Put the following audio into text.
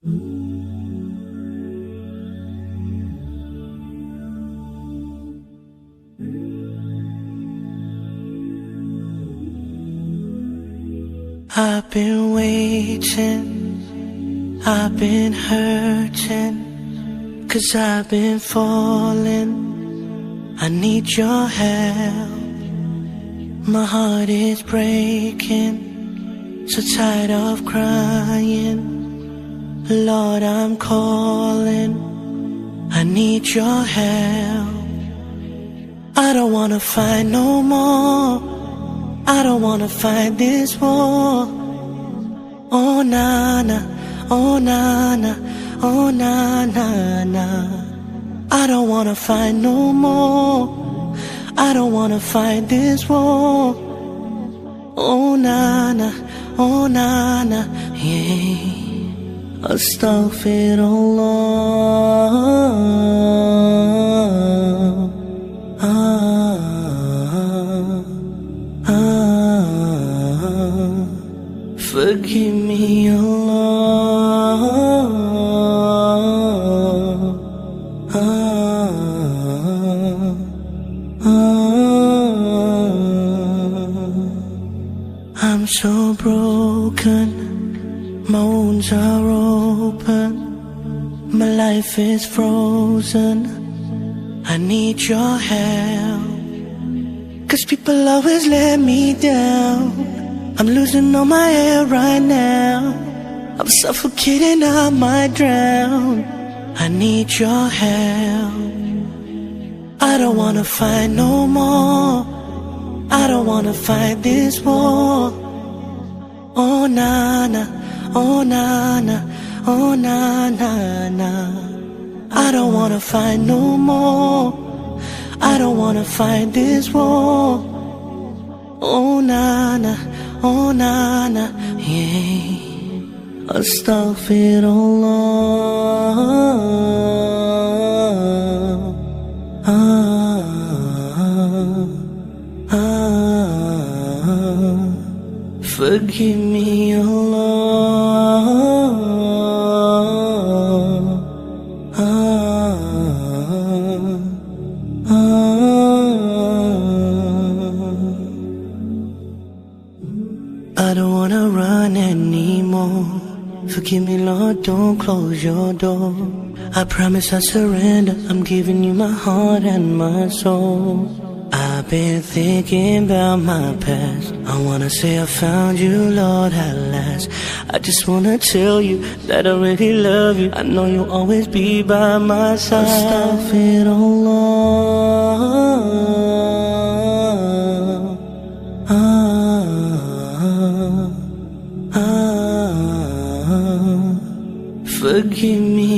I've been waiting, I've been hurting, 'cause I've been falling. I need your help. My heart is breaking, so tired of crying. Lord, I'm calling, I need your help. I don't wanna fight no more, I don't wanna fight this war. Oh na na, oh na na, oh na na na. I don't wanna fight no more, I don't wanna fight this war. Oh na na, oh na na, yeah. Astaghfirullah. Forgive me, Allah. I'm so broken, my wounds are open, my life is frozen. I need your help, 'cause people always let me down. I'm losing all my air right now, I'm suffocating, I might drown. I need your help. I don't wanna fight no more, I don't wanna fight this war. Oh na na, oh na na, oh na na na. I don't wanna fight no more, I don't wanna fight this war. Oh na na, oh na na, yeah. Astaghfirullah. Forgive me, Allah. I don't wanna run anymore. Forgive me, Lord, don't close your door. I promise I surrender, I'm giving you my heart and my soul. I've been thinking about my past, I wanna say I found you, Lord, at last. I just wanna tell you that I really love you, I know you'll always be by my side. Astaghfirullah. Forgive me,